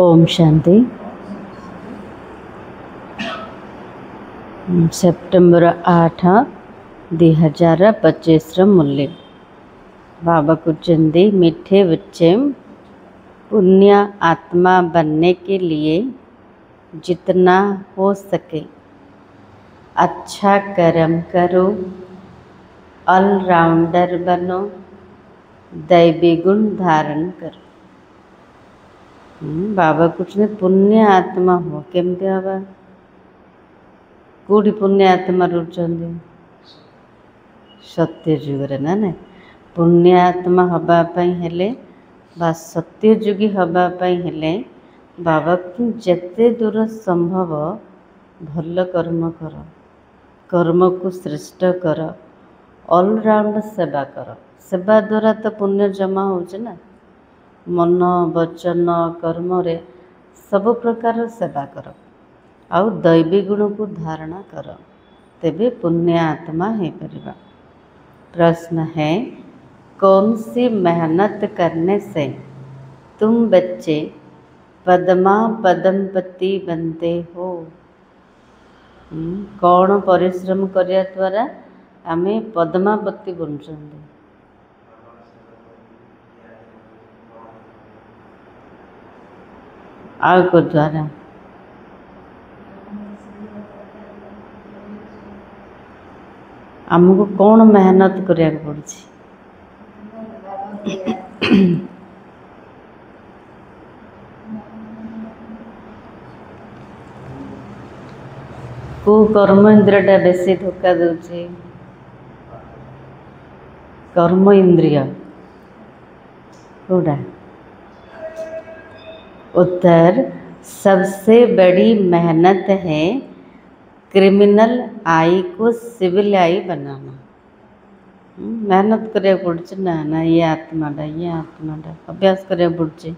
Om Shanti. September 8 2025 मूल्य बाबा कुचंदी मीठे बच्चे पुण्य आत्मा बनने के लिए जितना हो सके अच्छा कर्म करो, ऑलराउंडर बनो, दैवी गुण धारण करो। बाबा कुछ पुण्य आत्मा हो केमती हवा कौटी पुण्य आत्मा रुचंदी सत्य जुगरे ना ना पुण्य आत्मा हवापाई हेले बा सत्य जुगी हवापाई हेले बाबा को जेते दूर संभव भल कर्म कर, कर्म को श्रेष्ठ कर, ऑलराउंड सेवा कर। सेवा द्वारा तो पुण्य जमा होचे ना, मन वचन कर्म रे सब प्रकार सेवा कर आउ दैवी गुण को धारणा कर, तेबे पुण्य आत्मा है परिवा। प्रश्न है, कौन सी मेहनत करने से तुम बच्चे पद्मा पदमपति बनते हो? कौन परिश्रम करिया द्वारा आमे पद्मापति बनचंदी? आउ को द्वारा आमको कौन मेहनत करिया पड़छि? को कर्म इंद्रियटा बेसी धोखा दउछि? कर्म इंद्रिय कोड़ा? उत्तर, सबसे बड़ी मेहनत है क्रिमिनल आई को सिविल आई बनाना। मेहनत करिया पड़छि ना ना ये आत्माटा अभ्यास करिया पड़छि।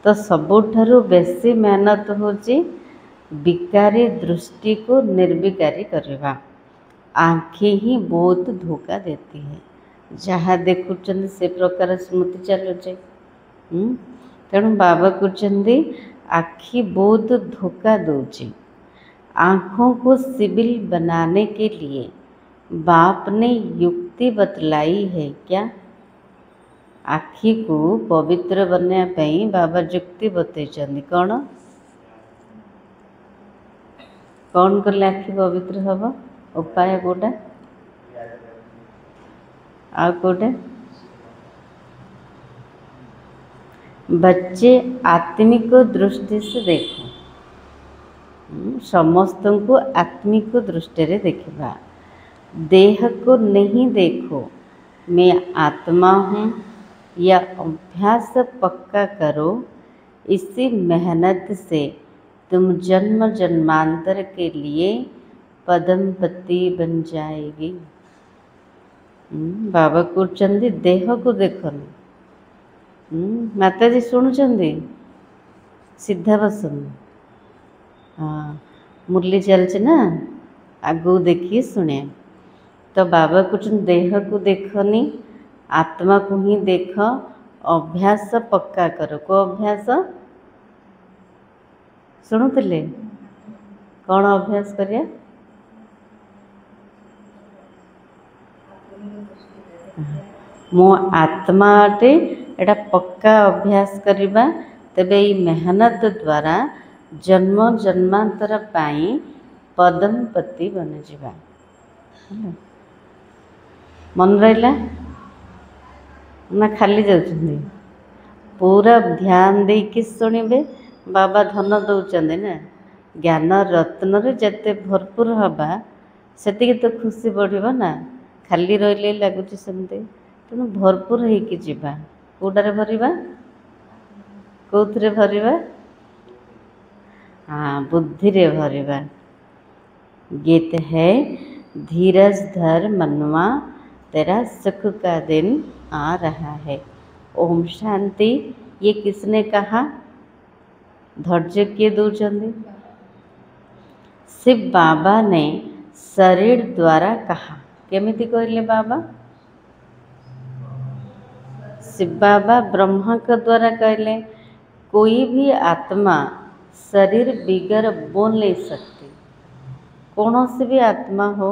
तो सबुठारु बेसी मेहनत होछि विकारी दृष्टि को निर्विकारी करवा। आँखें ही बहुत धोखा देती है, जहाँ देखुचंदी से प्रकार स्मृति चलुचे। तेणु बाबा कहते आखि बहुत धोखा दौची। आँखों को सिविल बनाने के लिए बाप ने युक्ति बतलाई है क्या? आखि को पवित्र बनने पे बाबा युक्ति बतैचंदी। कौन कले आखि पवित्र हम? उपाय कोटा आ कोटे? बच्चे आत्मिक दृष्टि से देखो, समस्त को आत्मिक दृष्टि रे देखा। देह को नहीं देखो, मैं आत्मा हूँ, या अभ्यास पक्का करो। इसी मेहनत से तुम जन्म जन्मांतर के लिए पद्मपति बन जाएगी। बाबा कहते देह को देखनी। माता जी शुणुचंदी सीधा बसंदी। हाँ, मुरली चलছে ना, आगू देखिए सुने। तो बाबा कुछ देह को देखनी, आत्मा को ही देख, अभ्यास पक्का करो। को अभ्यास शुणुले? कौन अभ्यास करिया? मो आत्मा अटे एटा पक्का अभ्यास करिबा। तेबे ई मेहनत द्वारा जन्म जन्मांतर पाई पद्मपति बन जिबा। मन रहिला ना खाली जाउछंदी? पूरा ध्यान दे कि सुनिबे। बाबा धन दउचंदी ना, ज्ञान रत्न रे जते भरपूर हबा सेतिके तो खुशी बढ़िबा ना। खाली रहिले लागुछि सेमते। तेणु भरपूर होइकि जिबा। कोडारे भरिबा? कौथरे भरिबा? हाँ, बुद्धि रे भरिबा। गीत है, धीरज धर मनवा, तेरा सुख का दिन आ रहा है। ओम शांति। ये किसने कहा? धैर्य किए दौचंदी? शिव बाबा ने शरीर द्वारा कहा। केमिति कहले बाबा? शिव बाबा ब्रह्मा के द्वारा कहले कोई भी आत्मा शरीर बिगर बोल नहीं सकती। कौन से भी आत्मा हो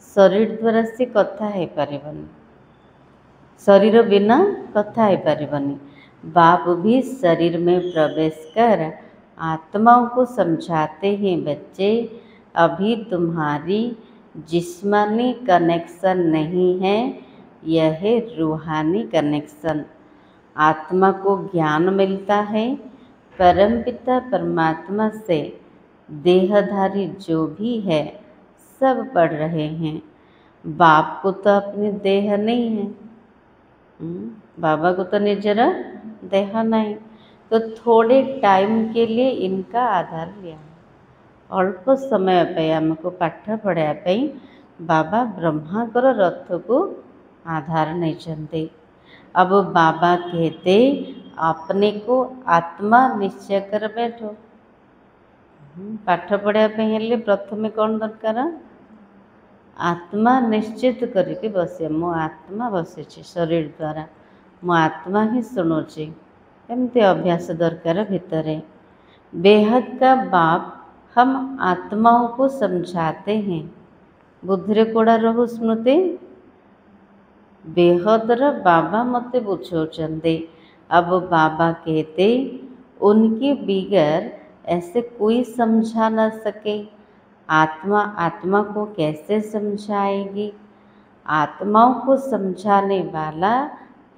शरीर द्वारा से कथा है पारिबनी, शरीर बिना कथा है पारिबनी। बाप भी शरीर में प्रवेश कर आत्माओं को समझाते हैं, बच्चे अभी तुम्हारी जिस्मानी कनेक्शन नहीं है, यह है रूहानी कनेक्शन। आत्मा को ज्ञान मिलता है परमपिता परमात्मा से। देहधारी जो भी है सब पढ़ रहे हैं। बाप को तो अपनी देह नहीं है, बाबा को तो निजर देह नहीं, तो थोड़े टाइम के लिए इनका आधार लिया। अल्प समय पे आमको पाठ पढ़ाई बाबा ब्रह्माकर रथ को आधार नहीं चलते। अब बाबा कहते अपने को आत्मा निश्चय कर बैठो। पाठ पढ़ाई हेले प्रथमे कौन दरकार, आत्मा निश्चित करके बसे। मो आत्मा बसी शरीर द्वारा, मो आत्मा ही शुणुची, एमती अभ्यास दरकार भितरे। बेहद का बाप हम आत्माओं को समझाते हैं। बुद्धि कोड़ा रहु स्मृति बेहदर बाबा मते बुझाउछन्ते। अब बाबा कहते उनके बिगर ऐसे कोई समझा न सके। आत्मा आत्मा को कैसे समझाएगी? आत्माओं को समझाने वाला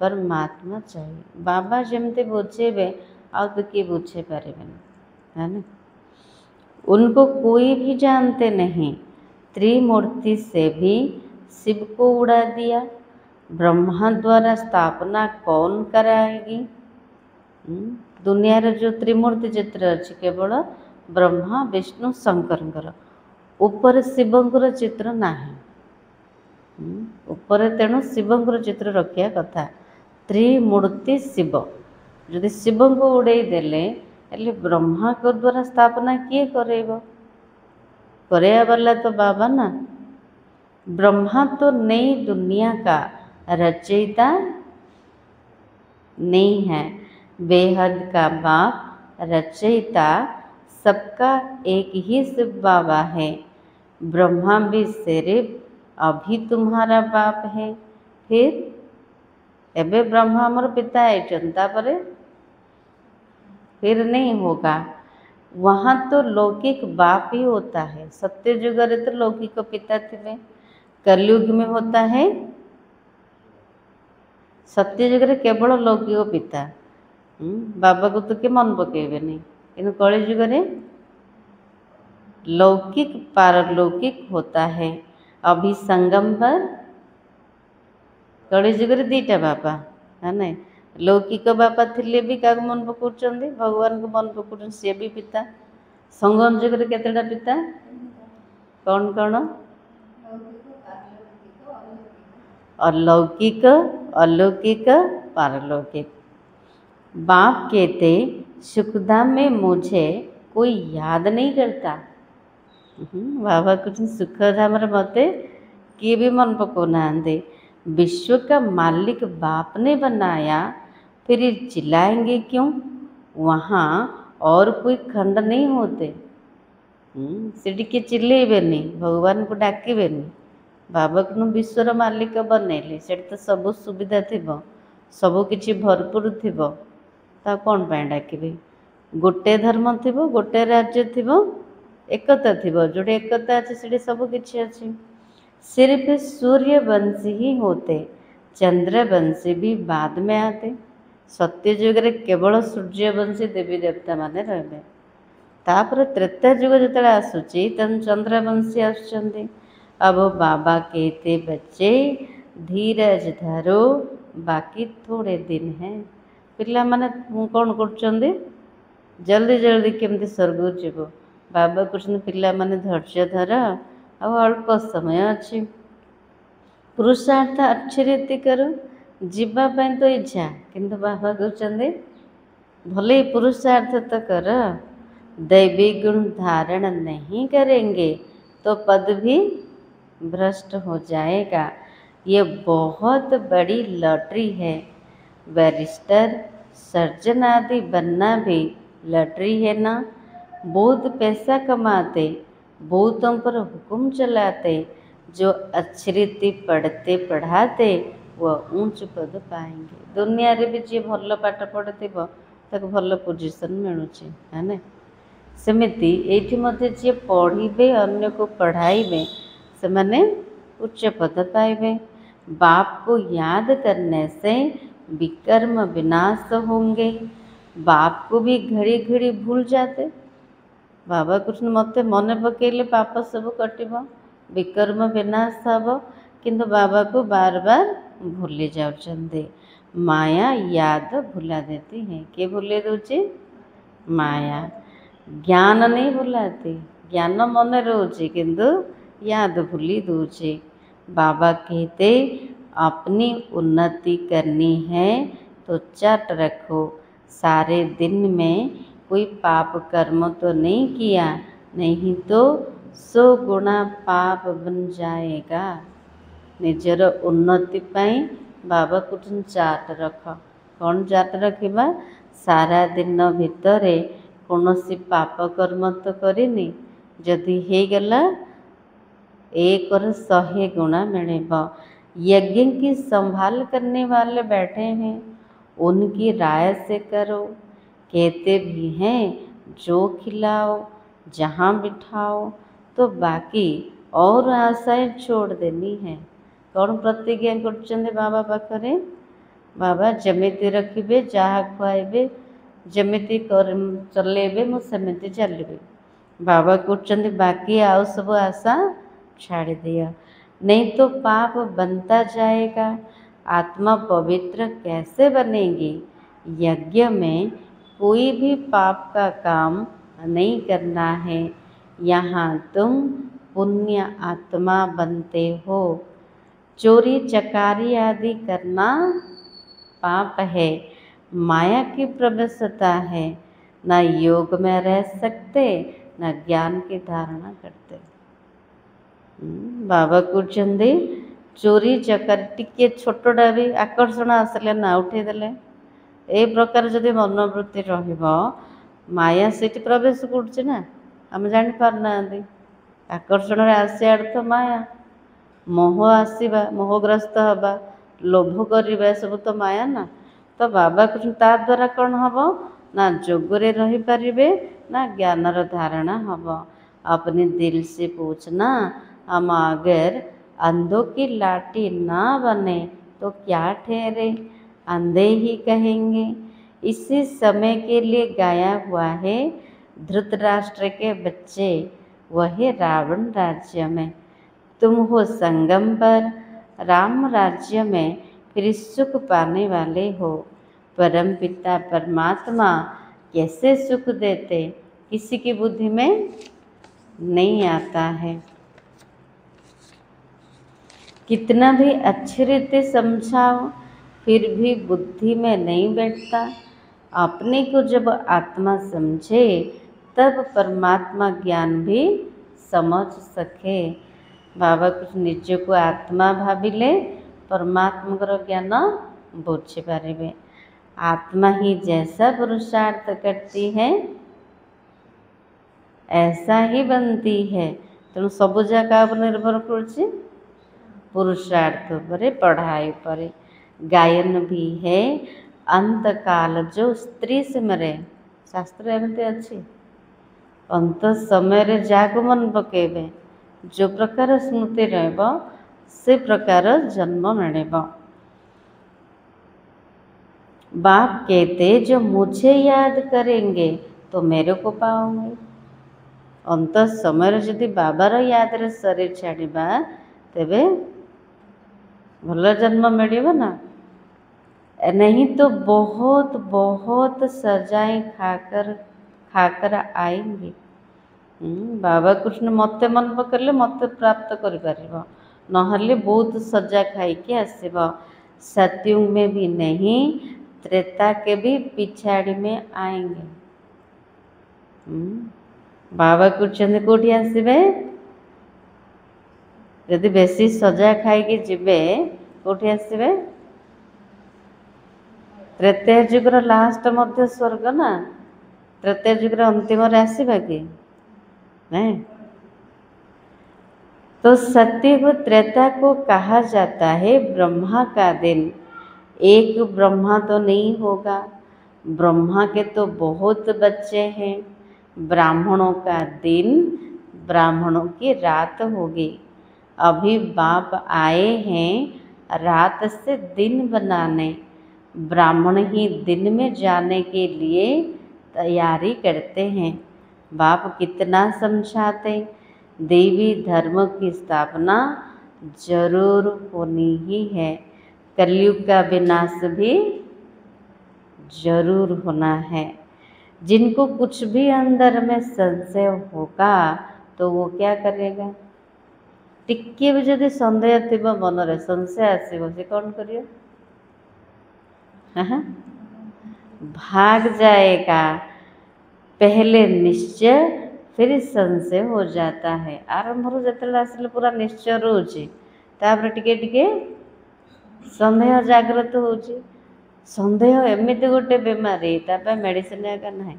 परमात्मा चाहिए। बाबा जमते बुझेबे आ तो किए बुझे पारेबेनी, है ना। उनको कोई भी जानते नहीं। त्रिमूर्ति से भी शिव को उड़ा दिया। ब्रह्मा द्वारा स्थापना कौन कराएगी? दुनिया रे जो त्रिमूर्ति चित्र अच्छी केवल ब्रह्मा विष्णु शंकर, ऊपर शिवंकर चित्र नाही। ऊपर तेणु शिवंकर चित्र रखिया कथा। त्रिमूर्ति शिव यदि शिव को उड़े देले एले ब्रह्मा को द्वारा स्थापना किए करेब? करे वाला तो बाबा ना। ब्रह्मा तो नई दुनिया का रचयिता नहीं है। बेहद का बाप रचयिता सबका एक ही शिव बाबा है। ब्रह्मा भी सिर्फ अभी तुम्हारा बाप है। फिर एबे ब्रह्मा हमर पिता है जनता पर फिर नहीं होगा। वहाँ तो लौकिक बाप ही होता है। सत्य युग रे तो लौकिक पिता थे। कलयुग में होता है सत्य युग रे केवल लौकिक पिता। बाबा को तो के मन पकेबे नहीं, इन कलि युग रे लौकिक पारलौकिक होता है। अभी संगम पर कलि युग रे दीटा बापा है ना। लौकिक बापा थिले भी क्या मन पकाउछन्ति, भगवान को मन पकाउछन्ति, सी भी पिता। संगम युग रे केतेटा पिता कौन कौन? अलौकिक अलौकिक पारलौकिक। बाप कहते सुखधाम में मुझे कोई याद नहीं करता। बाबा कुछ सुखधाम मते किए भी मन पकाना। विश्व का मालिक बाप ने बनाया, फिर चिल्लाएंगे क्यों? वहाँ और कोई खंड नहीं होते। सीढ़ी के चिल्लेबे नहीं, भगवान को डाकेबे नहीं। बाबा को विश्वर मालिक बनैले से तो सब सुविधा थिबो, सब किछि भरपूर थिबो, ता कौन पाए डाकिबे? गोटे धर्म थिबो, गोटे राज्य थिबो, एकता थिबो। जोड़े एकता अच्छे से सब किछि अच्छे। सिर्फ सूर्यवंशी ही होते, चंद्रवंशी भी बाद में आते। सत्य युग रे केवल सूर्यवंशी देवी देवता माने रहबे। तापर त्रेता युग जतले आसुची तन चंद्रवंशी आसुचंदी। अब बाबा कहते बच्चे धीरज धरो, बाकी थोड़े दिन है। पिला माने कौन करछंदी? जल्दी जल्दी केमती स्वर्ग जीव। बाबा कहते पिला माने धैर्य धर, आ अल्प समय अच्छी। पुरुषार्थ अच्छी रीति करो। जीवाई तो इच्छा, किंतु बाबा कहते भले पुरुषार्थ तो कर, दैवी गुण धारण नहीं करेंगे तो पद भी भ्रष्ट हो जाएगा। ये बहुत बड़ी लॉटरी है। बैरिस्टर सर्जन आदि बनना भी लटरी है ना। बहुत पैसा कमाते, बहुतों पर हुक्म चलाते, जो अच्छी रीति पढ़ते पढ़ाते वह ऊंच पद पाएंगे। दुनिया रे भी जी भल पाठ पढ़िथिबो ताको भल पोजिशन मिलुଛି है ना। सेमिति एठी मते जे पढ़िबे अन्य को पढ़ाइबे से माने उच्च पद पाइबे। बाप को याद करने से विकर्म विनाश होंगे। बाप को भी घड़ी घड़ी भूल जाते। बाबा कृष्ण मते मन पकेले पाप सब कटिब, विकर्म विनाश हब, किंतु बाबा को बार बार भूली जाउछन्ते। माया याद भुला देती है। के भूले दूचे? माया। ज्ञान नहीं भुलाती, ज्ञान मन रोचे किंतु याद भूली दूचे। बाबा कहते अपनी उन्नति करनी है तो चट रखो, सारे दिन में कोई पाप कर्म तो नहीं किया, नहीं तो 100 गुणा पाप बन जाएगा। निजर उन्नति पाई बाबा कुछ चाट रख। कौन चाट रखिबा? सारा दिन भितरे कौनसी पाप कर्म तो करिनी, जदि हे गला 100 गुणा मिलेब। यज्ञ की संभाल करने वाले बैठे हैं, उनकी राय से करो। कहते भी हैं जो खिलाओ जहाँ बिठाओ, तो बाकी और आशाएं छोड़ देनी है। कौन प्रतिज्ञा करछन्ते बाबा पाखरे? बाबा जमिति रखिबे, जहाँ खुआइबे, जमिति चलेबे, मु सेमिति चलिबे। बाबा कहते बाकी आओ सब आशा छाड़ दिया, नहीं तो पाप बनता जाएगा। आत्मा पवित्र कैसे बनेगी? यज्ञ में कोई भी पाप का काम नहीं करना है। यहाँ तुम पुण्य आत्मा बनते हो। चोरी चकारी आदि करना पाप है, माया की प्रवेशता है। न योग में रह सकते, न ज्ञान की धारणा करते। बाबा कहते चोरी चकारी टिके छोटटा भी आकर्षण आसले ना उठेदेले, ए प्रकार जदि मनोवृत्ति रहिबो, माया सेठी प्रवेश करुछि ना, आम जानि पारना। आकर्षण आसिया अर्थ माया। मोह आसवा, मोहग्रस्त हवा, लोभ करवा, सब तो माया ना। तो बाबा कृष्ण ता द्वारा कौन हम ना जोगरे रही पारिबे, ना ज्ञानर धारणा हम। अपने दिल से पूछना, हम अगर अंधों की लाठी ना बने तो क्या ठहरे? अंधे ही कहेंगे। इसी समय के लिए गाया हुआ है धृतराष्ट्र के बच्चे, वही रावण राज्य में, तुम हो संगम पर, राम राज्य में फिर सुख पाने वाले हो। परम पिता परमात्मा कैसे सुख देते, किसी की बुद्धि में नहीं आता है। कितना भी अच्छी रीति समझाओ फिर भी बुद्धि में नहीं बैठता। अपने को जब आत्मा समझे तब परमात्मा ज्ञान भी समझ सके। बाबा कुछ निज को आत्मा भाविले परमात्मा ज्ञान बुझी पारे। आत्मा ही जैसा पुरुषार्थ करती है ऐसा ही बनती है। तेणु सबू जगह पर निर्भर कर पुरुषार्थ पर, पढ़ाई पर। गायन भी है अंत काल जो स्त्री सिमरे, शास्त्र एमती अच्छी। अंत समय जाको मन पकेबे, जो प्रकार स्मृति रहबो से प्रकार जन्म मिलेबो। बाप कहते जो मुझे याद करेंगे तो मेरे को पाओगे। अंत समय जदि बाबार याद रे शरीर छाड़िबा तेबे भल जन्म मिलिबो ना। नहीं तो बहुत बहुत सजाएं खाकर आएंगे। बाबा कृष्ण मते मन पकड़े मते प्राप्त कर पारिबो, नहले बहुत सजा खाई आसब। सत्युग में भी नहीं, त्रेता के भी पिछाड़ी में आएंगे। बाबा कहते कौटी आसबे? यदि बेसी सजा खाई जीवे कौटी आसबे? त्रेतया जुगर लास्ट मध्य स्वर्ग ना, त्रेतया जुगर अंतिम आसवा कि नहीं। तो सत्युग त्रेता को कहा जाता है ब्रह्मा का दिन। एक ब्रह्मा तो नहीं होगा, ब्रह्मा के तो बहुत बच्चे हैं। ब्राह्मणों का दिन, ब्राह्मणों की रात होगी। अभी बाप आए हैं रात से दिन बनाने, ब्राह्मण ही दिन में जाने के लिए तैयारी करते हैं। बाप कितना समझाते, देवी धर्म की स्थापना जरूर होनी ही है, कलयुग का विनाश भी जरूर होना है। जिनको कुछ भी अंदर में संशय होगा तो वो क्या करेगा, टिके भी जदि संदेह थिबो मनरे संशय आसीबो से कौन करियो, भाग जाएगा। पहले निश्चय फिर संशय हो जाता है। आरंभ जिते आसिले पूरा निश्चय रोचे, तापर टिके टिके संदेह जागृत होची। संदेह एमती गोटे बेमारी, मेडिसिन एका नहीं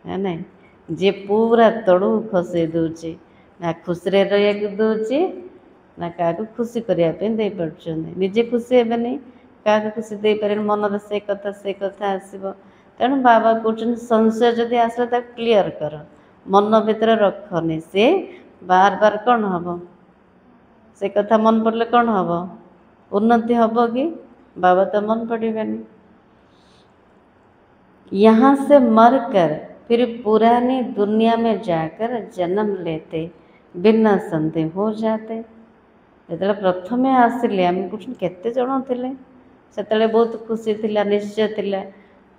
है नहीं, जे पूरा तड़ू खसई दूचे, ना खुशी रहा दूचे ना क्या खुशी करने दे पार्छ, निजे खुशी हे नहीं, क्या खुशी दे पारे मन से कथा आसब। तेणु बाबा कहते संशय जदि आसला ताको क्लीयर कर, मन भीतर रखनी, से बार बार कौन हम से कथा मन पड़े कौन हम उन्नति हम कि बाबा तो मन पड़ेगा। यहाँ से मरकर फिर पुरानी दुनिया में जाकर जन्म लेते, बिना संदेह हो जाते। जो प्रथम आसिले आम कुछ केते जन थे, से बहुत खुशी थिला, निश्चय थिला,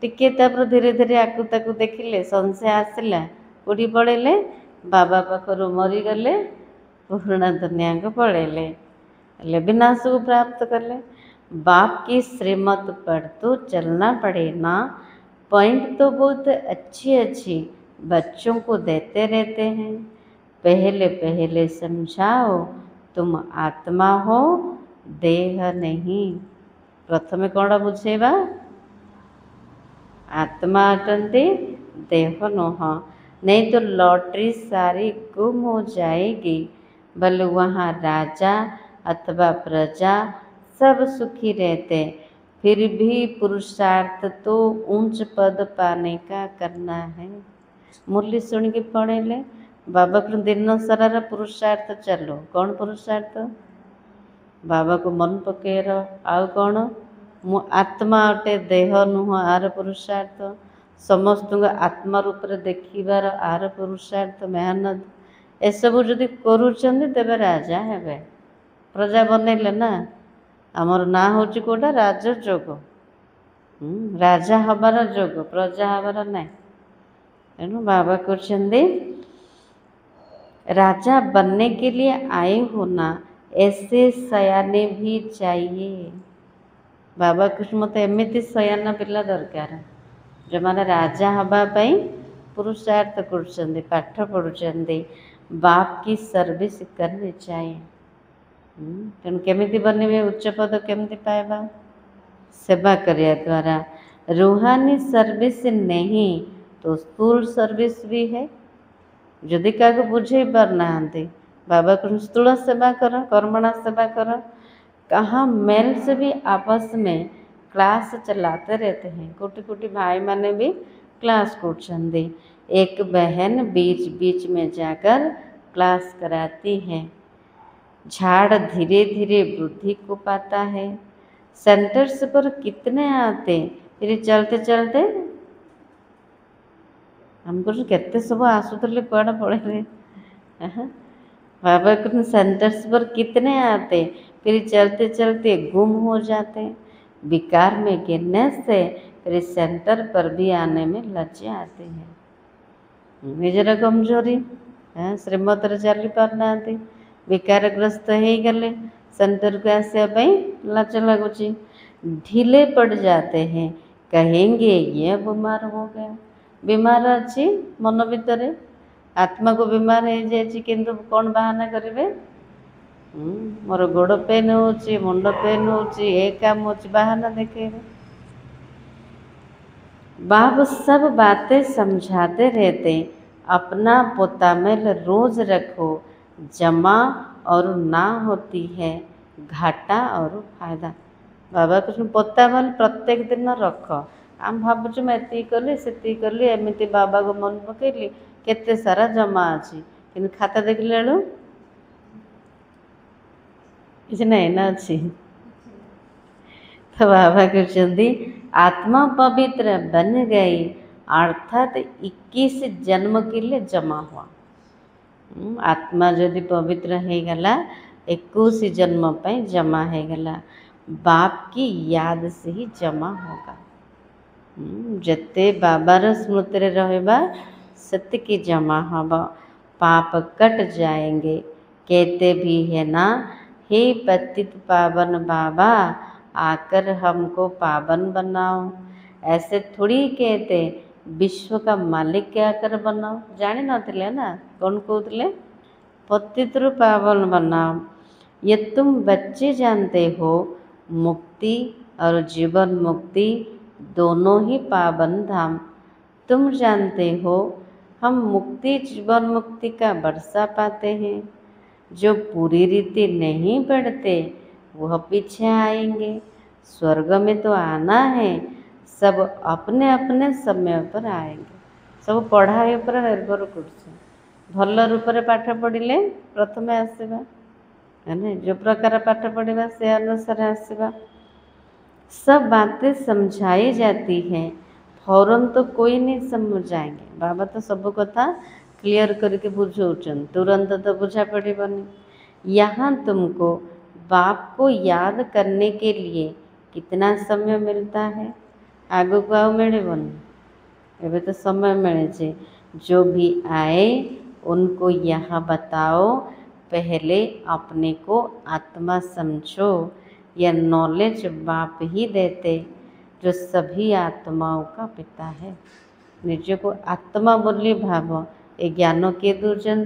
टिके तापर धीरे धीरे आकु ताकु देखिले संशय आसला, उड़ी पड़ेले, बाबा पाखर मरीगले, पुराणा दुनिया को पड़ेले, विनाश को प्राप्त कले। बाप की श्रीमत पर तो चलना पड़ेगा। पॉइंट तो बहुत अच्छी अच्छी बच्चों को देते रहते हैं। पहले पहले समझाओ तुम आत्मा हो, देह नहीं। प्रथमे कौन बुझेबा, आत्मा अटंती देह नुह, नहीं तो लॉटरी सारी गुम हो जाएगी। भले वहाँ राजा अथवा प्रजा सब सुखी रहते, फिर भी पुरुषार्थ तो ऊंच पद पाने का करना है। मुरली सुन के पढ़े ले बाबा को दिन सारा पुरुषार्थ चलो। कौन पुरुषार्थ, बाबा को मन पकेर, आउ कौन मु आत्मा अटे देह नुह आर पुरुषार्थ, समस्त आत्मा रूप में देखिबार आर पुरुषार्थ मेहनत। एसबू जदि करुचंदी तेबे राजा हेबे, प्रजा बनैले ना। आमर ना होची कोटा राजयोग, राजा हबार जोग, प्रजा हबार ना। तेणु बाबा कहते राजा बनने के लिए आए होना, ऐसे सयाने भी चाहिए। बाबा कुछ मत एमती सयाना पिला दरकार, जो माने राजा हवापाई पुरुषार्थ कर पाठ पढ़ुं, बाप की सर्विस करनी चाहिए। तेणु केमिति बने उच्च पद केमिति पाइबा, सेवा करिया द्वारा। रूहानी सर्विस नहीं तो स्थूल सर्विस भी है। जदि क्या बुझे पारना बाबा को स्थूल सेवा कर, कर्मणा सेवा कर। कहाँ मेल से भी आपस में क्लास चलाते रहते हैं, कोटि कोटि भाई माने भी क्लास करते। एक बहन बीच बीच में जाकर क्लास कराती है। झाड़ धीरे धीरे वृद्धि को पाता है। सेंटर्स पर कितने आते, फिर चलते चलते हमको केते सब आसुले कौन पड़े। बाबा को सेंटर्स पर कितने आते, फिर चलते चलते गुम हो जाते। विकार में गिरने से फिर सेंटर पर भी आने में लज्जे आते हैं। निजर कमजोरी श्रीमत चली पारना, विकारग्रस्त हो गले सेंटर को आसवाई लाज लगुच, ढीले पड़ जाते हैं। कहेंगे ये बीमार हो गया, बीमार अच्छी मन भीतर, आत्मा को बीमार हो जाए, किंतु कौन बहाना करेंगे, मोर गोड़ पेन हो, मुंड पेन हो, काम हो, बहाना देखेबे। बाप सब बातें समझाते रहते, अपना पोतामेल रोज रखो, जमा और ना होती है घाटा और फायदा। बाबा कृष्ण पोतामेल प्रत्येक दिन रख। आम भावुँ मैं एति कली से कली एमती बाबा को मन पकईली केते सारा जमा अच्छी कि खाता देखला बेलू किसी नहीं ना अच्छी। तो बाबा कहते आत्मा पवित्र बन गई अर्थात 21 जन्म के लिए जमा हुआ। आत्मा जदि पवित्र हो गला 21 जन्म पे जमा हो गला, बाप की याद से ही जमा होगा। जते बाबार स्मृति रहबा सेतिकी जमा हब, पाप कट जाएंगे। कहते भी है ना, हे पतित पावन बाबा आकर हमको पावन बनाओ। ऐसे थोड़ी कहते विश्व का मालिक क्या कर बनाओ, जानी नथिले ना कौन कहते पतित पावन बनाओ। ये तुम बच्चे जानते हो, मुक्ति और जीवन मुक्ति दोनों ही पावन धाम। तुम जानते हो हम मुक्ति जीवन मुक्ति का वर्षा पाते हैं। जो पूरी रीति नहीं पढ़ते वह पीछे आएंगे। स्वर्ग में तो आना है, सब अपने अपने समय पर आएंगे। सब पढ़ाई पर निर्भर कर भल रूप से पाठ पढ़िले प्रथमे आसवा है, जो प्रकार पाठ पढ़ा से अनुसार आसवा। सब बातें समझाई जाती हैं, फौरन तो कोई नहीं समझाएंगे। बाबा तो सब कथा क्लियर करके बुझाऊँ, तुरंत तो बुझा पड़ेनी। यहाँ तुमको बाप को याद करने के लिए कितना समय मिलता है, आगु को आउ मिलबनी, एबे तो समय मिले। जो भी आए उनको यहाँ बताओ, पहले अपने को आत्मा समझो। यह नॉलेज बाप ही देते जो सभी आत्माओं का पिता है। निज को आत्मा बोली भाव, ये ज्ञान किए दूसर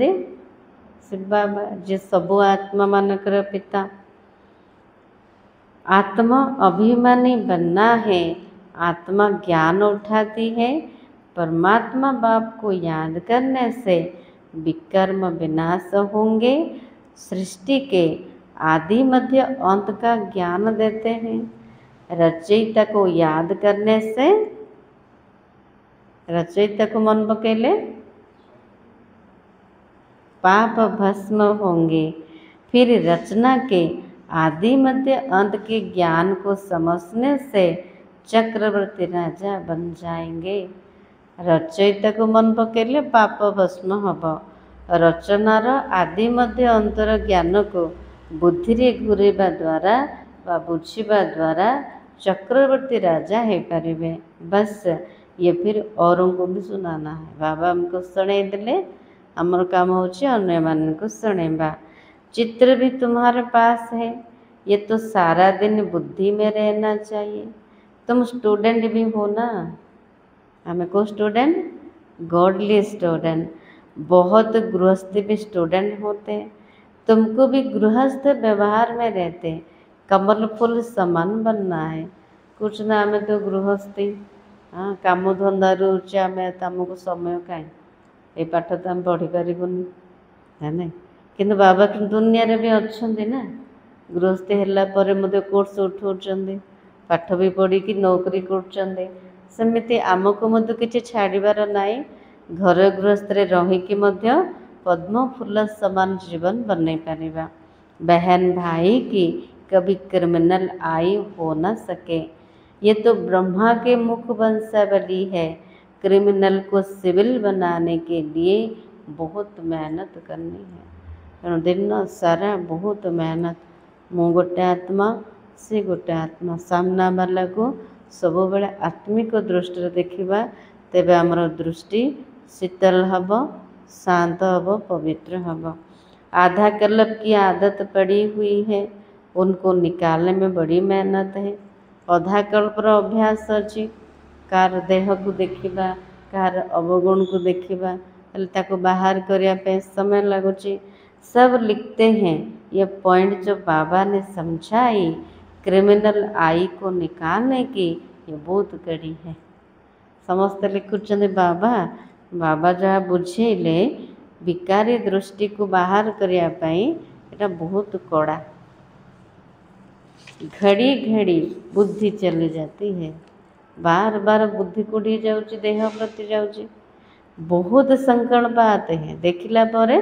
शिव बाबा जे सबु आत्मा मानकर पिता। आत्मा अभिमानी बनना है, आत्मा ज्ञान उठाती है। परमात्मा बाप को याद करने से विकर्म विनाश होंगे। सृष्टि के आदि मध्य अंत का ज्ञान देते हैं। रचयिता को याद करने से, रचयिता को मन पकेले पाप भस्म होंगे। फिर रचना के आदि मध्य अंत के ज्ञान को समझने से चक्रवर्ती राजा बन जाएंगे। रचयिता को मन पकेले पाप भस्म हब। रचनार आदि मध्य अंतर ज्ञान को बुद्धि रे घुरेबा द्वारा व बुझिबा द्वारा चक्रवर्ती राजा हो पारे। बस ये फिर औरों को भी सुनाना है। बाबा हमको सुने देले, हमर काम होचे अन्य मान को सुनेबा। चित्र भी तुम्हारे पास है, ये तो सारा दिन बुद्धि में रहना चाहिए। तुम स्टूडेंट भी हो ना, हमें को स्टूडेंट गॉडली स्टूडेंट। बहुत गृहस्थ भी स्टूडेंट होते हैं, तुमको भी गृहस्थ व्यवहार में रहते कमल फूल समान बनना है। कुछ ना हमें तो गृहस्थी हाँ काम धंदा रोचे आम तुमको समय कहीं ये पाठ तो आम पढ़ी पारूनी है ना। किंतु बाबा दुनिया रे भी अच्छा ना, गृहस्थी है कोर्स उठाऊँ, पाठ भी पढ़ी कि नौकरी कर सेमती आमको मध्य किसी छाड़बार नाई। घर गृहस्थ रहीकि पद्म फूल समान जीवन बन पारिबा। बहन भाई की कभी क्रिमिनल आई हो न सके। ये तो ब्रह्मा के मुख वंशावली है। क्रिमिनल को सिविल बनाने के लिए बहुत मेहनत करनी है। दिन सारा बहुत मेहनत। मु गोटे आत्मा से गोटे आत्मा, सामना वाला को सब बेले आत्मिक दृष्टि देखा, तेबे आमर दृष्टि शीतल हब, शांत हब, पवित्र हब। आधा कल्प की आदत पड़ी हुई है, उनको निकालने में बड़ी मेहनत है। अधा कल्पर अभ्यास अच्छी, कार देह को देखा, कार अवगुण को देखा, ताको बाहर करने समय लगुच। सब लिखते हैं ये पॉइंट जो बाबा ने समझाई क्रिमिनल आई को निकालने की, ये बहुत कड़ी है। समस्ते लिखुचंदे बाबा बाबा जहाँ बुझेले विकारी दृष्टि को बाहर करिया पाई एटा बहुत कड़ा। घड़ी घड़ी बुद्धि चली जाती है, बार बार बुद्धि कोड़ी जाऊँची, देह प्रति जाऊँची, बहुत संकल्प आते हैं, देखिला पर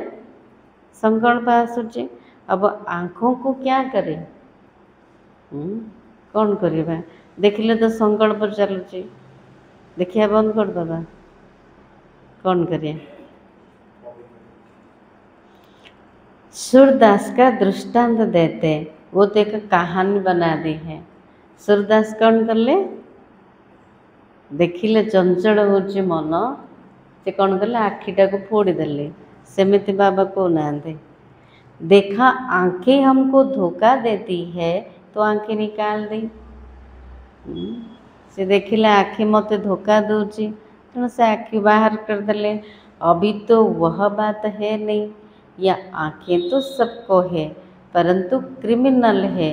संकल्प आसूची। अब आँखों को क्या करे, कौन करवा, देखिले तो संकल्प चलुची, देखिया बंद कर दबा, कौन करिए। सूरदास का दृष्टांत देते, वो तो एक कहानी बना दी है। सूरदास कौन कले, देखिले चंचल होची मन, से कौन कले आखिटा को फोड़ी देले, सेमिति बाबा को नांदे। देखा आंखें हमको धोखा देती है तो आंखें निकाल दी। से देखिले आखि मते धोखा दूची, तेणु से आखि बाहर कर देले। अभी तो वह बात है नहीं, या आँखें तो सबको है, परंतु क्रिमिनल है,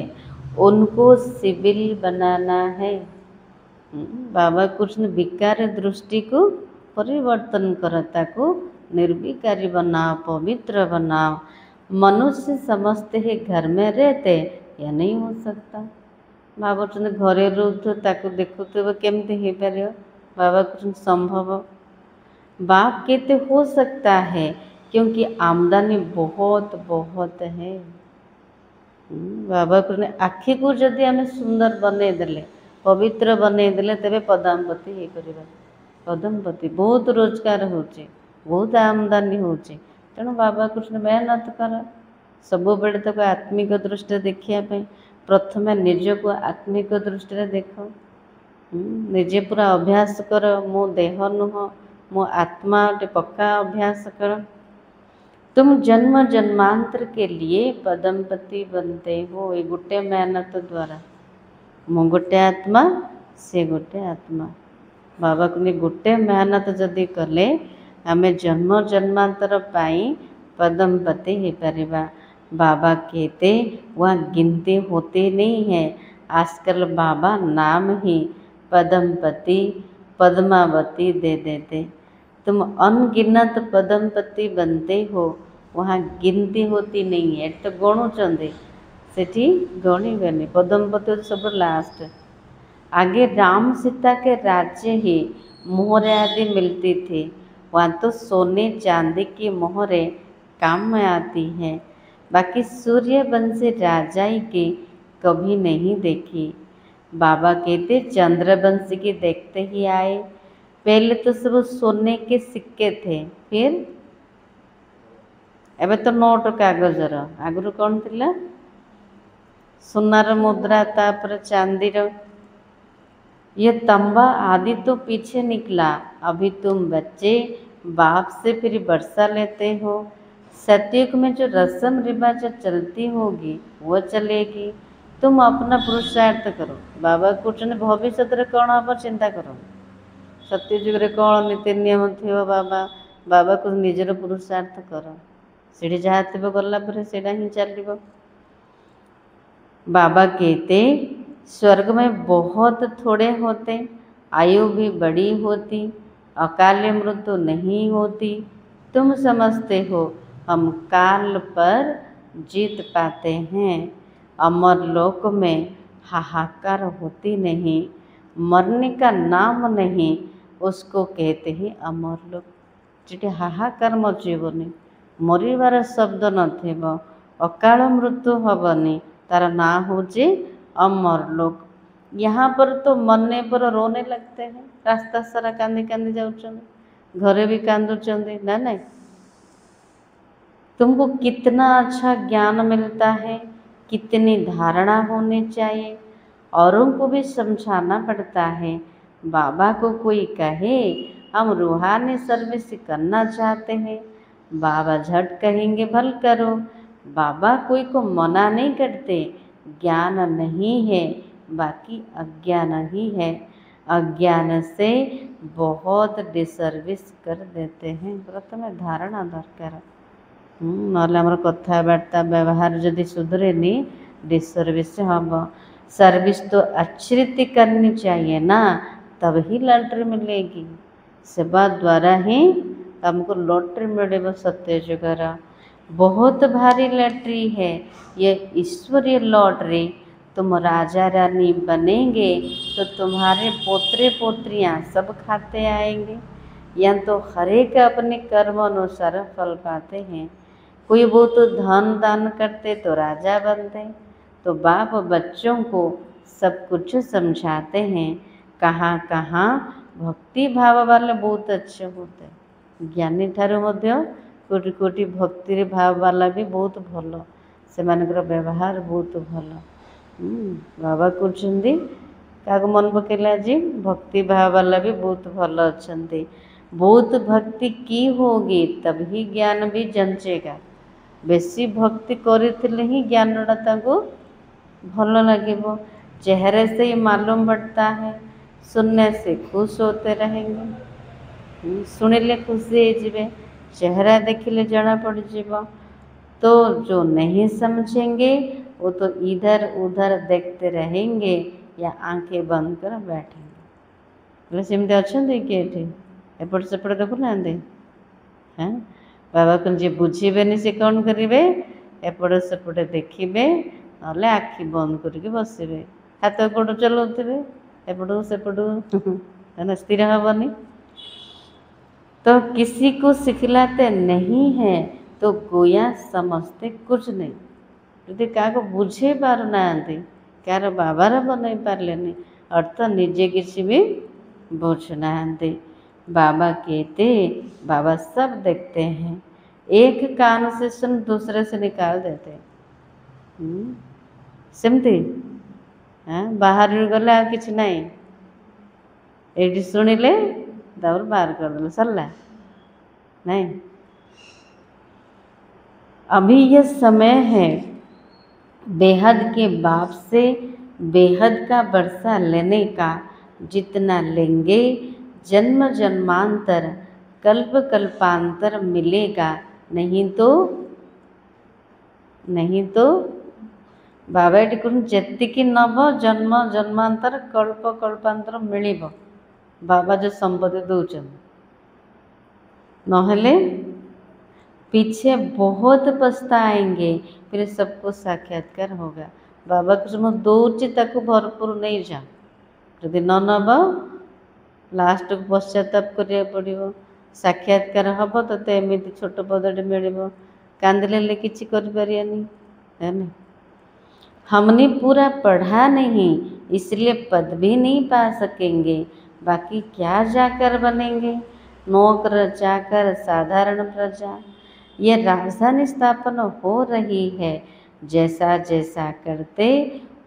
उनको सिविल बनाना है। बाबा कृष्ण विकार दृष्टि को परिवर्तन करता को निर्विकारी बनाओ, पवित्र बनाओ। मनुष्य समझते हैं घर में रहते, या नहीं हो सकता। बाबा कृष्ण घरे रोथु ताको देखुथे केमती हो पार, बाबा कृष्ण संभव बाप कहते हो सकता है, क्योंकि आमदनी बहुत बहुत है। बाबा कृष्ण आखि को जदि आम सुंदर बने देले, पवित्र बने देले, तेरे पद्मावती हो पार। पद्मावती बहुत रोजगार होचे, बहुत आमदनी होचे, तेणु बाबा कृष्ण मेहनत कर सब बेले तक आत्मिक दृष्टि देखिया। प्रथमे निज को आत्मिक दृष्टि देख, निजे पूरा अभ्यास कर, मो देह नुह मो आत्मा गोटे पक्का अभ्यास कर। तुम जन्म जन्मांतर के लिए पद्मपति बनते हो, ये गोटे मेहनत द्वारा। मो गोटे आत्मा, से गोटे आत्मा, बाबा को गोटे मेहनत जदि कले आमे जन्म जन्मांतर पाई पद्मपति हो पारिबा। बाबा कहते वहाँ गिनती होती नहीं है, आजकल बाबा नाम ही पद्मपति पद्मावती दे देते। तुम अनगिनत पद्मपति बनते हो, वहाँ गिनती होती नहीं है, तो गणुचंदे सेठी गणिबेनी। पद्मपति सब लास्ट, आगे राम सीता के राज्य ही मोहरे आदि मिलती थी, वहाँ तो सोने चांदी की मोहरे काम में आती हैं। बाकी सूर्यवंशी राजाई की कभी नहीं देखी। बाबा कहते चंद्रवंशी की देखते ही आए। पहले तो सब सोने के सिक्के थे, फिर एबे तो नोट कागजर, आगुरी कौन थिला सोनार मुद्रा, तापर चांदीर। ये तंबा आदि तो पीछे निकला, अभी तुम बच्चे बाप से फिर वर्षा लेते हो। सतयुग में जो रस्म रिवाज चलती होगी वो चलेगी, तुम अपना पुरुषार्थ करो। बाबा कहते भविष्य कौन हम चिंता करो, सत्ययुग रे कौन नीति नियम थी बाबा, बाबा को निजर पुरुषार्थ कर, सीढ़ी जहाँ थी गला पर सीढ़ा ही चलो। बाबा कहते स्वर्ग में बहुत थोड़े होते, आयु भी बड़ी होती, अकाल मृत्यु नहीं होती। तुम समझते हो हम काल पर जीत पाते हैं। अमर लोक में हाहाकार होती नहीं, मरने का नाम नहीं, उसको कहते हैं अमर लोक। जी हाहाकार मचीबनी, मरबार शब्द नथिबो, अकाल मृत्यु हबनी, तार ना होचे अमर लोक। यहाँ पर तो मरने पर रोने लगते हैं, रास्ता सारा कांदी कांदी जाऊँ, घरे भी कांदुचंदी ना। नहीं, तुमको कितना अच्छा ज्ञान मिलता है, कितनी धारणा होनी चाहिए, औरों को भी समझाना पड़ता है। बाबा को कोई कहे हम रूहानी सर्विस करना चाहते हैं, बाबा झट कहेंगे भल करो। बाबा कोई को मना नहीं करते, ज्ञान नहीं है, बाकी अज्ञान ही है। अज्ञान से बहुत डिसर्विस कर देते हैं। प्रथम धारणा दरकार, नहले आमर कथबार्ता व्यवहार जदि सुधरेनी डिसर्विस हम। सर्विस तो अच्छी रीति करनी चाहिए ना, तब ही लॉटरी मिलेगी। सेवा द्वारा ही हमको लॉटरी मिले सत्य जुगर। बहुत भारी लॉटरी है ये ईश्वरीय लॉटरी। तुम राजा रानी बनेंगे तो तुम्हारे पोत्रे पोत्रियाँ सब खाते आएंगे। या तो हर एक अपने कर्म अनुसार फल पाते हैं। कोई वो तो धन दान करते तो राजा बनते। तो बाप बच्चों को सब कुछ समझाते हैं। कहाँ कहाँ भक्ति भाव वाले बहुत अच्छे होते हैं। ज्ञानी ठारू मध्य कोटि कोटि भक्ति भाव वाला भी बहुत भल, से व्यवहार बहुत भल। बाबा कहते क्या मन पकेला जी, भक्ति भाव वाला भी बहुत भल अच्छा। बहुत भक्ति की होगी तभी ज्ञान भी जंचेगा। बेसी भक्ति करथिले ही ज्ञानटा भल लगे। चेहरे से ही मालूम पड़ता है। सुनने से खुश होते रहेंगे, सुनिले खुशी हो, चेहरा देखिले जना पड़ जाव। तो जो नहीं समझेंगे वो तो इधर उधर देखते रहेंगे या आंखें बंद कर बैठेंगे। बोले सेमती अच्छा कि एपट सेपट देखुना हाँ बाबा को जी बुझे से कौन करेंगे, एपट सेपटे देखिए ना आखि बंद करके बसवे, हाथ गोड़ चलाउे एपट सेपट स्थिर हेनी। तो किसी को सिखलाते नहीं है तो गोया समझते कुछ नहीं। यदि क्या बुझे पारना क्या बाबार बनई पारे अर्थ निजे किसी भी बुझना। बाबा कहते बाबा सब देखते हैं, एक कान से सुन दूसरे से निकाल देते। सेमती हाँ बाहर गले आ कि नहीं, ये शुणिले दौर बाहर करदे सरला नहीं। अभी यह समय है बेहद के बाप से बेहद का वर्षा लेने का। जितना लेंगे जन्म जन्मांतर कल्प कल्पांतर मिलेगा, नहीं तो बाबा ये कहूँ जेतिकी नब जन्म जन्मांतर कल्प कल्पांतर मिल बाबा जो संपत्ति दौरान, नहले पीछे बहुत पछताएंगे। फिर सबको साक्षात्कार होगा। बाबा को दौची ताकू भरपूर नहीं जा, जदि न नब लास्ट को पश्चाताप करिया पड़ो। साक्षात्कार हम तो एमती छोट पदटे मिल, कांदिले किसी करें है ना। हमने पूरा पढ़ा नहीं इसलिए पद भी नहीं पा सकेंगे, बाकी क्या जाकर बनेंगे। नौकर चाकर साधारण प्रजा, ये राजधानी स्थापना हो रही है। जैसा जैसा करते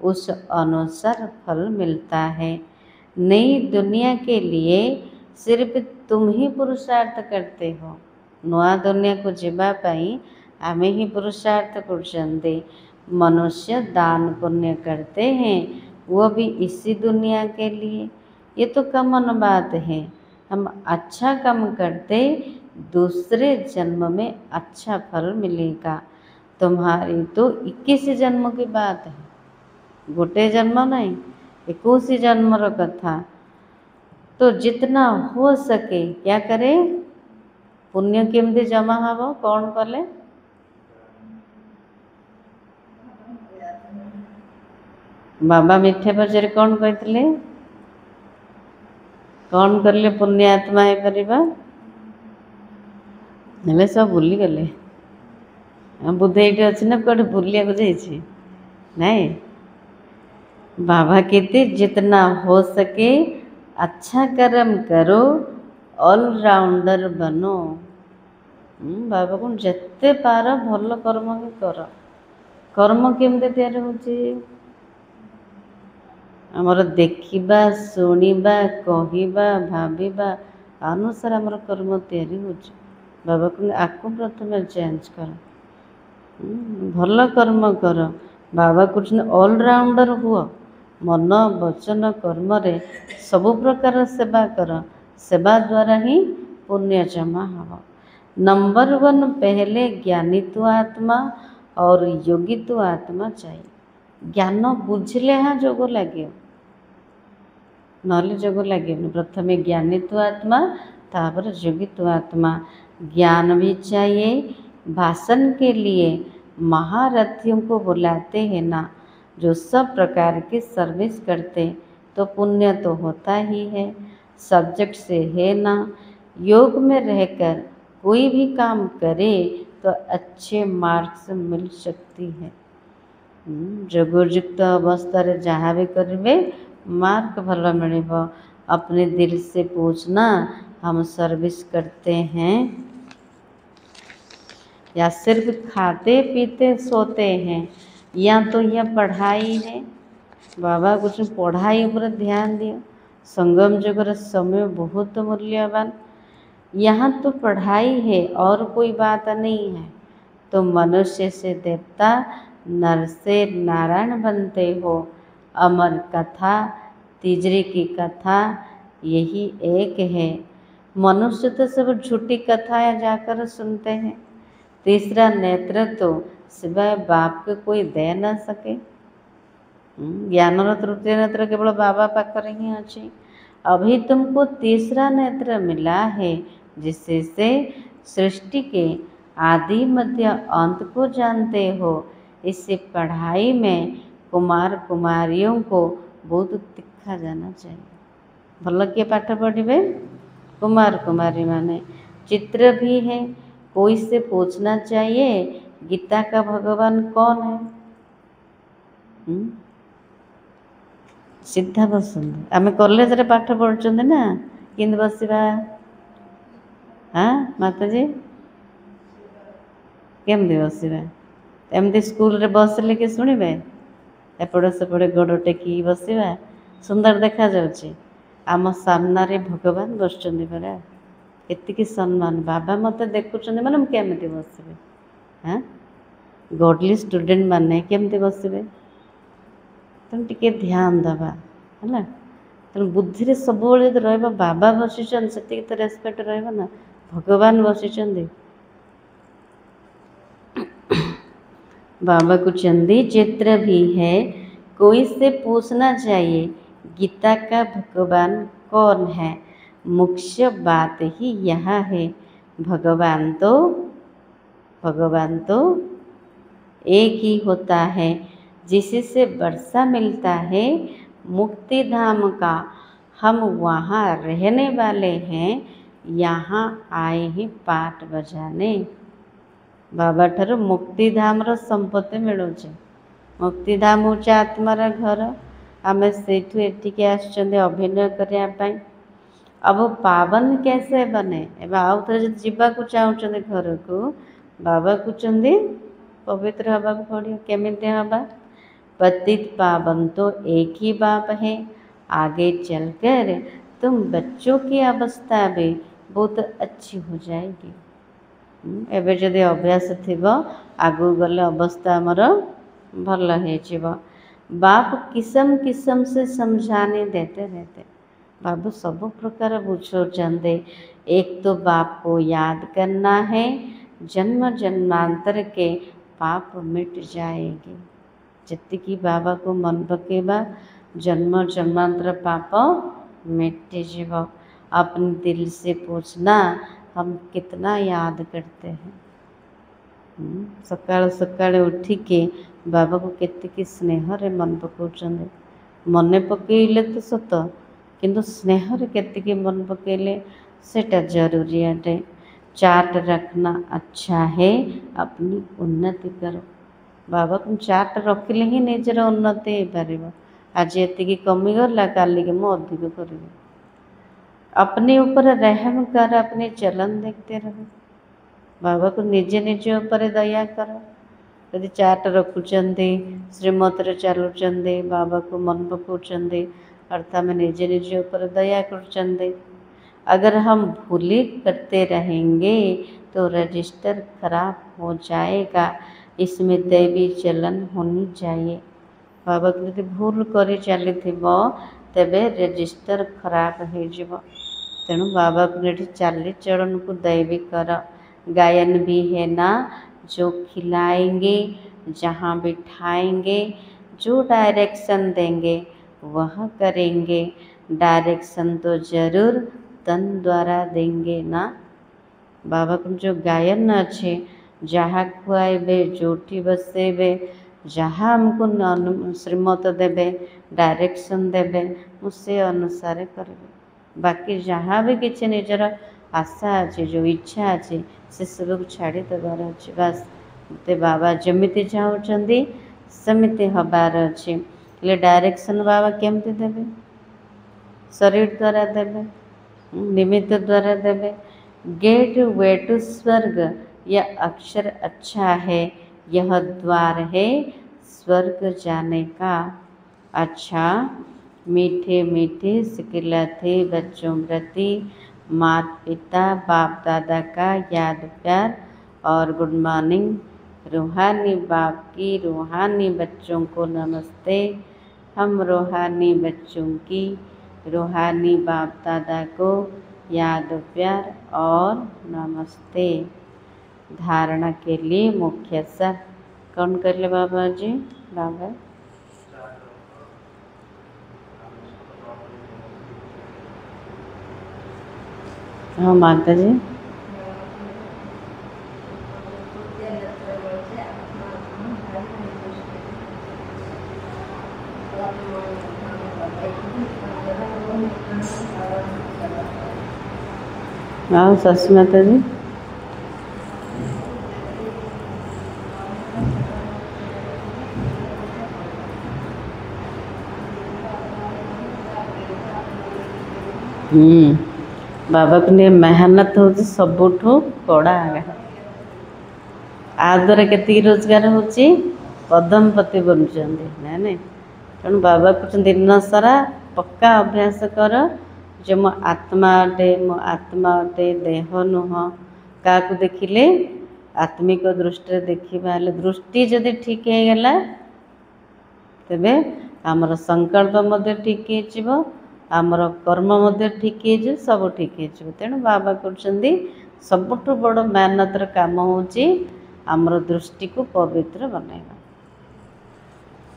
उस अनुसार फल मिलता है। नई दुनिया के लिए सिर्फ तुम ही पुरुषार्थ करते हो। नया दुनिया को जीवाई आमे ही पुरुषार्थ करते। मनुष्य दान पुण्य करते हैं वो भी इसी दुनिया के लिए। ये तो कॉमन बात है। हम अच्छा काम करते दूसरे जन्म में अच्छा फल मिलेगा। तुम्हारी तो 21 जन्म की बात है, गोटे जन्म नहीं 21 जन्म कथा। तो जितना हो सके क्या करे, पुण्य केमती जमा हम कौन कले। बाबा मिठे बजारे कौन कहते कौन कले पुण्य आत्मा हो पार, हेले सब भूली गले। बुद्धे ये अच्छी ना कौटे भूलिया जाइए नहीं। बाबा कहते जितना हो सके अच्छा कर्म करो, ऑलराउंडर बनो। बाबा कौन जिते पार भल कर्म ही कर। कर्म केमती तैयार होची, आमर देखिबा शुणिबा कहिबा भाविबा अनुसार आमर कर्म तैयारी होची। बाबा कहते आपको प्रथम चेंज कर, भल कर्म कर। बाबा कहते ऑलराउंडर हुआ, मन वचन कर्म रे सबु प्रकार सेवा कर। सेवा द्वारा ही पुण्य जमा हम। नंबर 1 पहले ज्ञानित्व आत्मा और योगित्व आत्मा चाहिए। ज्ञान बुझले हाँ जोग लगे। नहले जोग लगे। प्रथमे ज्ञानी तो आत्मा तापर जोगी तो आत्मा। ज्ञान भी चाहिए। भाषण के लिए महारथियों को बुलाते हैं ना, जो सब प्रकार की सर्विस करते, तो पुण्य तो होता ही है। सब्जेक्ट से है ना, योग में रहकर कोई भी काम करे तो अच्छे मार्क्स मिल सकती है। जोगयुक्त अवस्था जहाँ भी करेंगे मार्क भल मिल। अपने दिल से पूछना, हम सर्विस करते हैं या सिर्फ खाते पीते सोते हैं, या तो यह पढ़ाई है। बाबा कुछ पढ़ाई पर ध्यान दियो। संगम जगह समय बहुत मूल्यवान। यहाँ तो पढ़ाई है और कोई बात नहीं है। तो मनुष्य से देवता, नर से नारायण बनते हो। अमर कथा, तीजरे की कथा यही एक है। मनुष्य तो सब झूठी कथाएं जाकर सुनते हैं। तीसरा नेत्र तो सिवाय बाप के कोई दे न सके। ज्ञानर तृतीय नेत्र केवल बाबा पाखरे ही अच्छी। अभी तुमको तीसरा नेत्र मिला है, जिससे से सृष्टि के आदि मध्य अंत को जानते हो। इससे पढ़ाई में कुमार कुमारियों को बहुत तीखा जाना चाहिए। भल किए पाठ पढ़े? कुमार कुमारी माने। चित्र भी है। कोई से पूछना चाहिए, गीता का भगवान कौन है? सीधा बसंत। आम कॉलेज रे पाठ पढ़ुचंदे ना, किंद बसिबा? हाँ माताजी केमती बसिबा? एमती स्कूल रे बसले कि शुणवे? एपटे सेपटे गोड़ टेकी बसिबा? सुंदर देखा जाउची। आम सामने भगवान बसुचंदी परा। एतिकी सम्मान। बाबा मते देखुचंदी माने केमती बसिबे? हाँ गॉडली स्टूडेंट माने केमती बसिबे? तेणु टिके ध्यान दबा है। तेणु बुद्धि रे सब रहा बाबा बसिचंद से तो रेस्पेक्ट रहा ना। भगवान बसिचंदी। बाबा को चंदी चित्र भी है। कोई से पूछना चाहिए, गीता का भगवान कौन है? मुख्य बात ही यह है। भगवान तो एक ही होता है। जिससे वर्षा मिलता है मुक्ति धाम का। हम वहाँ रहने वाले हैं, यहाँ आए ही पाठ बजाने। बाबा ठार मुक्तिधाम संपत्ति मिलूचे। मुक्तिधाम हूँ आत्मार घर। आम से अभिनय करने। अब पावन कैसे बने? एवं आउ थे जो जावाक चाहते घर को, बाबा कहते पवित्र हवा पड़ो। केमिति हवा? पतित पावन तो एक ही बाप है। आगे चलकर तुम बच्चों की अवस्था भी बहुत अच्छी हो जाएगी। एवं जदि अभ्यास थी आगू गले अवस्था आमर भल हो। बाप किस्म किस्म से समझाने देते रहते। बाबू सब प्रकार बुझाते। एक तो बाप को याद करना है, जन्म जन्मांतर के पाप मिट जाएंगे। जितकी बाबा को मन पकेबा जन्म जन्मांतर पाप मिट जीव। अपने दिल से पूछना, हम कितना याद करते हैं। सकाल सकाल उठिके बाबा को केतिकी स्नेह रे मन पकाउछन्ते। मन पकेइले तो सत, किंतु स्नेह रे केतिकी मन पकेइले सेटा जरूरी है। चार्ट रखना अच्छा है, अपनी उन्नति करो। बाबा तुम चार्ट रखिले ही निजर उन्नति हो पार। आज ये कमीगला, काली के मुझे अधिक करी। अपने ऊपर रहम कर, अपने चलन देखते रहो। बाबा को निजे निजे ऊपर दया करो। यदि चार्ट रखुचंदे, श्रीमत रे चलुचंदे, बाबा को मन पकाउचंदे, अर्थात में निजे निजे ऊपर दया करुचंदे। अगर हम भूली करते रहेंगे तो रजिस्टर खराब हो जाएगा। इसमें दैवी चलन होनी चाहिए। बाबा को यदि भूल कर चली तेबे रजिस्टर खराब हो। तेणु बाबा को ये चाली चलन को दैवी कर। गायन भी है ना, जो खिलाएंगे, जहाँ बिठाएंगे, जो डायरेक्शन देंगे वह करेंगे। डायरेक्शन तो जरूर तन द्वारा देंगे ना। बाबा को जो गायन अच्छे जहाँ खुआबे जोठी बसेबे जहाँ हमको श्रीमत देवे डायरेक्शन देवे मुझे अनुसार करेंगे। बाकी जहाँ भी किसी निजर आशा अच्छे जो इच्छा अच्छे से सब छाड़ी देवार अच्छे। बास मत बाबा जमिति चाहते सेमिति हबार अच्छे। हेले डायरेक्शन बाबा केमती देवे शरीर द्वारा देवे निमित्त द्वारा देवे। गेट वे टू स्वर्ग यह अक्षर अच्छा है यह द्वार है स्वर्ग जाने का। अच्छा मीठे मीठे सिखलाते बच्चों प्रति माता पिता बाप दादा का याद प्यार और गुड मॉर्निंग। रूहानी बाप की रूहानी बच्चों को नमस्ते। हम रूहानी बच्चों की रूहानी बाप दादा को याद प्यार और नमस्ते। धारणा के लिए मुख्य सा कौन कर ले बाबा जी। बाबा हाँ माता जी। हाँ सस माता जी। बाबा को लिए मेहनत हूँ सबुठू कड़ा आ द्वारा के रोजगार हो पदमपति बनुंट ना नहीं तेणु बाबा कहते दिन सारा पक्का अभ्यास कर जो मो आत्मा अटे मो आत्मा अटे देह नुह क्या देखिले आत्मिक दृष्टि देखा दृष्टि जदि ठीक है गला तेबे आमर संकल्प मध्य ठीक हो आमर कर्म मध्य ठीक हो सब ठीक हो। तेणु बाबा कहते सबुठु बड़ मेहनतर काम होची आमर दृष्टि को पवित्र बनैबा।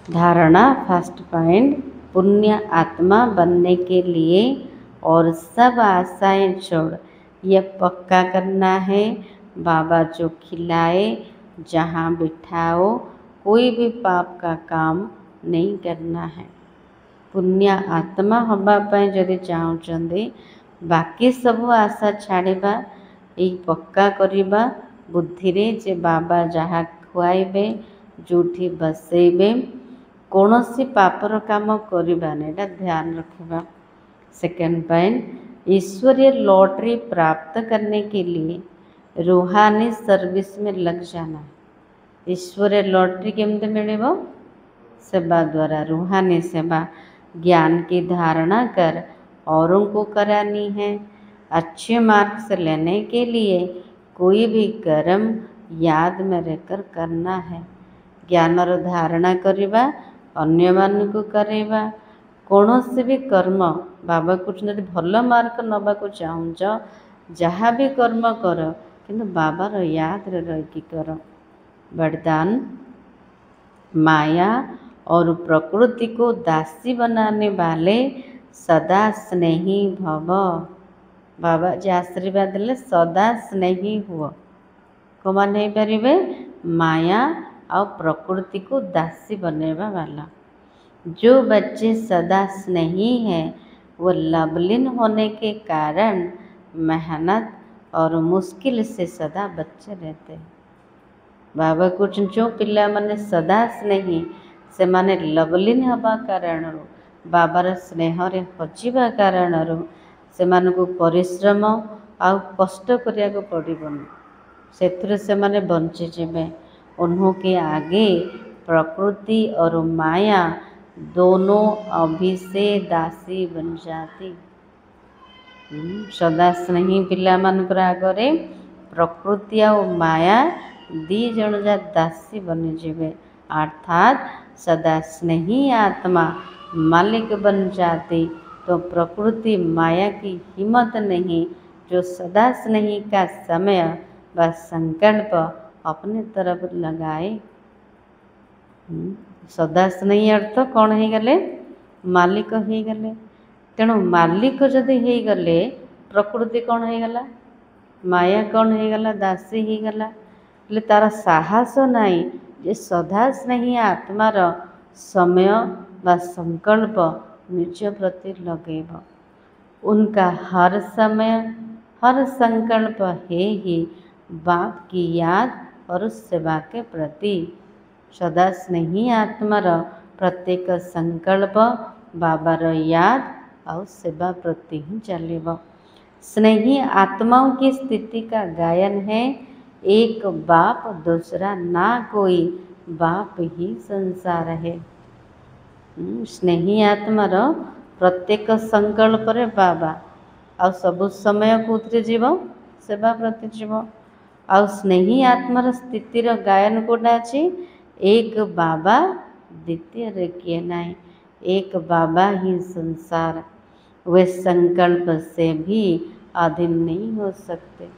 धारणा फर्स्ट पॉइंट पुण्य आत्मा बनने के लिए और सब आशाएं छोड़ यह पक्का करना है बाबा जो खिलाए जहाँ बिठाओ कोई भी पाप का काम नहीं करना है। पुण्य आत्मा हवापाई जदि चाहते बाकी सब आशा छाड़िबा यही पक्का करिबा बुद्धि रे जे बाबा जहाँ खुआइबे जोठी बसेबे कौन सी पापर काम करवाने ध्यान रखा। सेकेंड पॉइंट ईश्वरीय लॉटरी प्राप्त करने के लिए रूहानी सर्विस में लग जाना। ईश्वरीय लॉटरी केमते मिलेबो सेवा द्वारा रूहानी सेवा ज्ञान की धारणा कर औरों को करानी है। अच्छे मार्ग से लेने के लिए कोई भी कर्म याद में रहकर करना है। ज्ञानर धारणा करिबा अन्य मान को करेबा कौन से भी कर्म बाबा कुछ भल मार्क नवा को चाहूच जहाँ भी कर्म कर किंतु बाबार याद रही कर। वरदान माया और प्रकृति को दासी बनाने वाले सदा स्नेही भव। बाबा जी आशीर्वाद देले सदा स्नेही हुआ कौन नहीं पारे माया और प्रकृति को दासी बनेवा वाला। जो बच्चे सदा स्नेही हैं वो लवलीन होने के कारण मेहनत और मुश्किल से सदा बच्चे रहते हैं। बाबा कुछ जो पिला माने सदा स्नेही से माने लवलीन हवा कारण बाबार स्नेह रे हजिबा कारण से मानकु परिश्रम आउ कष्ट करिया को पड़िबनी सेथुरे से माने बंची जिबे। उन्होंने आगे प्रकृति और माया दोनों अभी से दासी बन जाती। सदा स्नेही पिला मानकर आगरे प्रकृति और माया दी जन जा दासी बनी जीवे अर्थात सदा स्नेही आत्मा मालिक बन जाती तो प्रकृति माया की हिम्मत नहीं जो सदा स्नेही का समय व संकल्प अपने तरफ लगाए। सदा स्नेही अर्थ कौन हो गले मालिक हो गले तेणु मालिक जदि हो गले प्रकृति कौन हो गला, माया कौन हो गला, दासी हो गला। हेले तार साहस नहीं जे सदा स्नेही आत्मार समय व संकल्प निज प्रति लगेब। उनका हर समय हर संकल्प है ही बाप की याद और सेवा के प्रति। सदा स्नेही आत्मार प्रत्येक संकल्प बाबार याद और सेवा प्रति ही चलेब। स्नेही आत्माओं की स्थिति का गायन है, एक बाप दूसरा ना कोई, बाप ही संसार है। स्नेही आत्मार प्रत्येक संकल्प रे बाबा आ सबु समय कौन जीव, सेवा प्रति जीव। आ स्नेही आत्मार स्थितिर गायन कोटा अच्छी, एक बाबा द्वितीय रे किए नाई, एक बाबा ही संसार। वे संकल्प से भी अधीन नहीं हो सकते।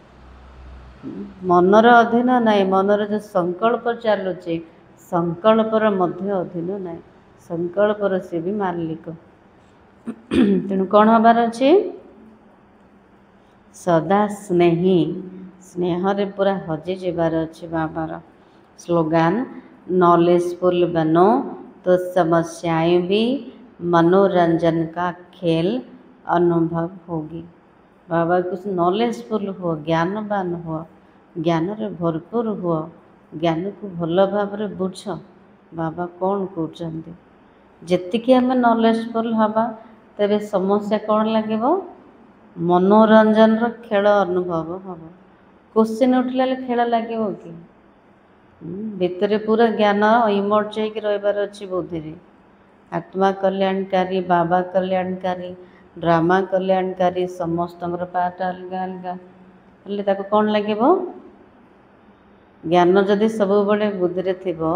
मनर अधीन नाई, मनर जो संकल्प चलुचे संकल्पर मध्य अधीन नाई, संकल्पर से भी मालिक। तेणु कौन हबार अच्छे, सदा स्नेही, स्नेह रे पूरा हजि जाबार अच्छे बाबार। स्लोगान, नॉलेजफुल बनो तो समस्याएं भी मनोरंजन का खेल अनुभव होगी। बाबा कुछ नॉलेजफुल हो, ज्ञानवान हो, ज्ञान रे भरपूर हो, ज्ञान को भल भाव रे बुझ। बाबा कौन कहते, जेतिकी आम नॉलेजफुल हवा तेरे समस्या कौन लगे, मनोरंजन खेल अनुभव हम। क्वेश्चन उठला खेल लगे कि भितर पूरा ज्ञान इमर्ज हो रही अच्छी बुद्धि रे। आत्मा कल्याणकारी, बाबा कल्याणकारी, ड्रामा कल्याणकारी, समस्त पाठ अलग अलग हेल्ले ताको कौन लगे। ज्ञान जदि सब बड़े बुद्धि रे थिबो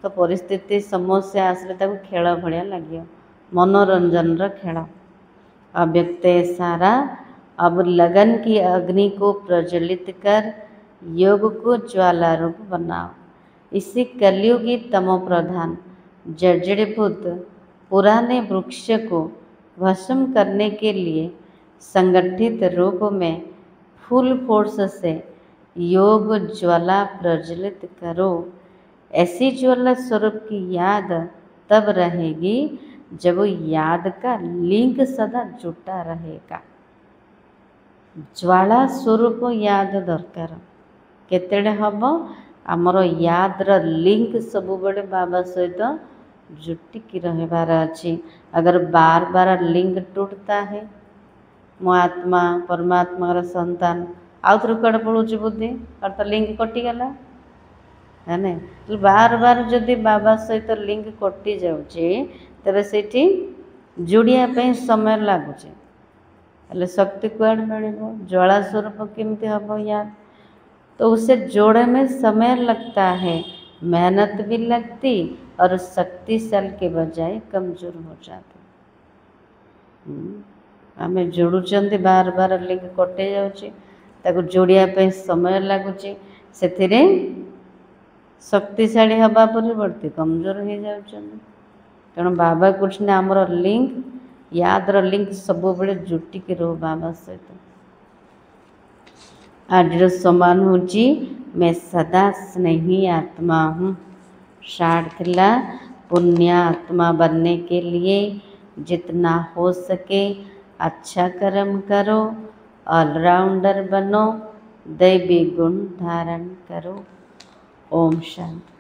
तो परिस्थिति समस्या आसले ताको खेल भलिया लगे, मनोरंजन खेल। अव्यक्त सारा अब लगन की अग्नि को प्रज्वलित कर योग को ज्वाला रूप बनाओ। इसी कलयुगी तमो प्रधान जर्जरीभूत पुराने वृक्ष को भस्म करने के लिए संगठित रूप में फुल फोर्स से योग ज्वाला प्रज्वलित करो। ऐसी ज्वाला स्वरूप की याद तब रहेगी जब वो याद का लिंक सदा जुटा रहेगा। ज्वाला स्वरूप याद दरकार केतेडे हम आमर यादर लिंक सब बड़े बाबा सहित जुटिकी रहिबार अच्छी। अगर बार बार लिंक टूटता है, मो आत्मा परमात्मा संतान आउ थे कड़े पड़ूची बुद्धि और तो लिंक कटिगला है ना। तो बार बार जदि बाबा सहित लिंक कटि जाऊे तेरे से जोड़िया समय लगुच, हेल्ले शक्ति कुआड़ मिल, ज्वाला स्वरूप केमती हम याद। तो उसे जोड़े में समय लगता है, मेहनत भी लगती और शक्तिशाली के बजाय कमजोर हो जाते। आम जोड़ुंट बार बार लिंक कटे जाऊँ जोड़िया समय लगुच, से शक्तिशाली हवा परिवर्ती कमजोर हो जाऊँ। तेणु बाबा कुछ आमर लिंक यादर लिंक सब बड़े जुटिकी रो बाबा सहित। आज समान हूँ मैं सदा स्नेही आत्मा हूँ। शार्ट थिला पुण्य आत्मा बनने के लिए जितना हो सके अच्छा कर्म करो, ऑलराउंडर बनो, दैवी गुण धारण करो। ओम शांति।